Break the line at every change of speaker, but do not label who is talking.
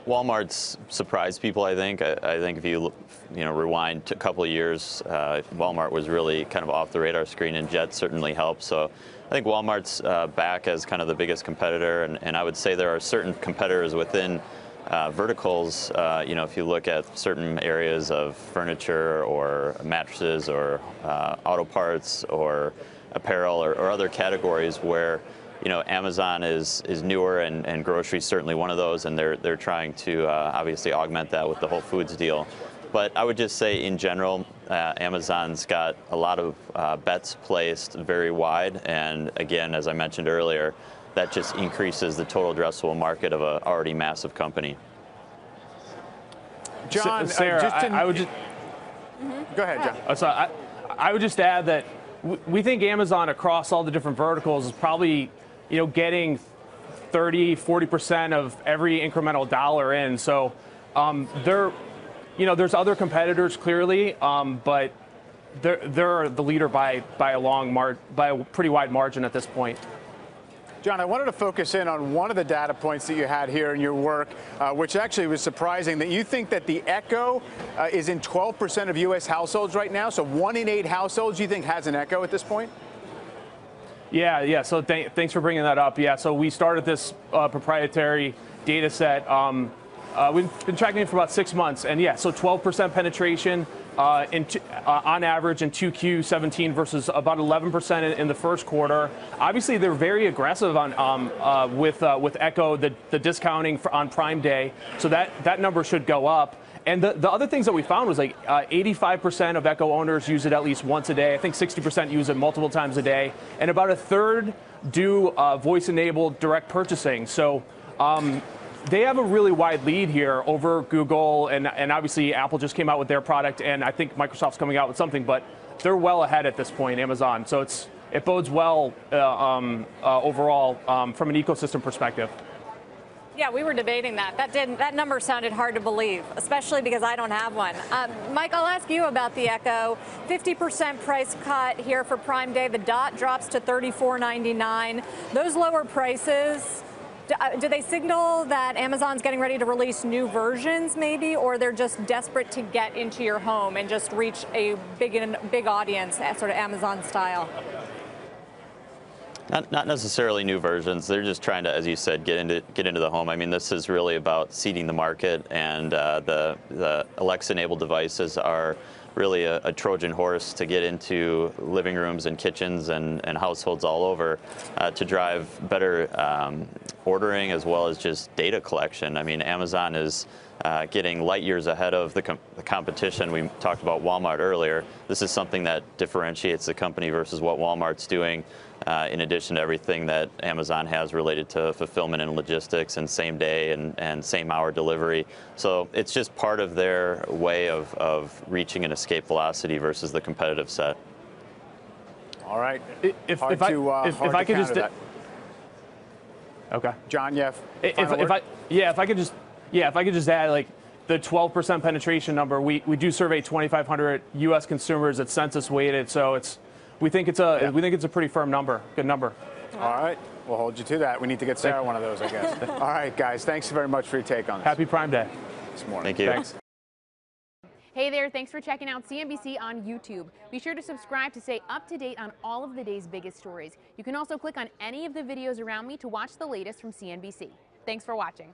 Walmart's surprised people, I think. I think if you rewind a couple of years, Walmart was really kind of off the radar screen, and Jet certainly helped. So I think Walmart's back as kind of the biggest competitor, and I would say there are certain competitors within verticals. If you look at certain areas of furniture or mattresses or auto parts or apparel or other categories where Amazon is newer, and grocery is certainly one of those, and they're trying to obviously augment that with the Whole Foods deal. But I would just say in general, Amazon's got a lot of bets placed very wide, and again, as I mentioned earlier, that just increases the total addressable market of an already massive company.
John,
Sarah, I would just
go ahead, John.
So I would just add that we think Amazon across all the different verticals is probably getting 30–40% of every incremental dollar in. So there's other competitors clearly, but they're the leader by a pretty wide margin at this point.
John, I wanted to focus in on one of the data points that you had here in your work, which actually was surprising, that you think that the Echo is in 12% of U.S. households right now. So 1 in 8 households you think has an Echo at this point?
Yeah. So thanks for bringing that up. Yeah, so we started this proprietary data set. We've been tracking it for about 6 months, and yeah, so 12% penetration on average in 2Q17 versus about 11% in the first quarter. Obviously, they're very aggressive on with Echo, the discounting on Prime Day, so that number should go up. And the other things that we found was like 85% of Echo owners use it at least once a day. I think 60% use it multiple times a day, and about a third do voice-enabled direct purchasing. So they have a really wide lead here over Google, and obviously Apple just came out with their product, and I think Microsoft's coming out with something, but they're well ahead at this point, Amazon. So it bodes well overall from an ecosystem perspective.
Yeah, we were debating that. That number sounded hard to believe, especially because I don't have one. Mike, I'll ask you about the Echo. 50% price cut here for Prime Day. The Dot drops to $34.99. Those lower prices, do they signal that Amazon's getting ready to release new versions maybe, or they're just desperate to get into your home and just reach a big audience, sort of Amazon style?
Not necessarily new versions. They're just trying to, as you said, get into the home. I mean, this is really about seeding the market, and the Alexa-enabled devices are really a Trojan horse to get into living rooms and kitchens and households all over to drive better ordering as well as just data collection. I mean, Amazon is getting light years ahead of the competition. We talked about Walmart earlier. This is something that differentiates the company versus what Walmart's doing, in addition to everything that Amazon has related to fulfillment and logistics and same day and same hour delivery. So it's just part of their way of reaching an escape velocity versus the competitive set.
All right.
If I could just okay,
John, if
I could just add, like, the 12% penetration number. We do survey 2,500 U.S. consumers at census weighted, so we think it's a pretty firm number, good number.
All right, we'll hold you to that. We need to get Sarah one of those, I guess. All right, guys, thanks very much for your take on this.
Happy Prime Day
this morning.
Thank you.
Thanks.
Hey there, thanks for checking out CNBC on YouTube. Be sure to subscribe to stay up to date on all of the day's biggest stories. You can also click on any of the videos around me to watch the latest from CNBC. Thanks for watching.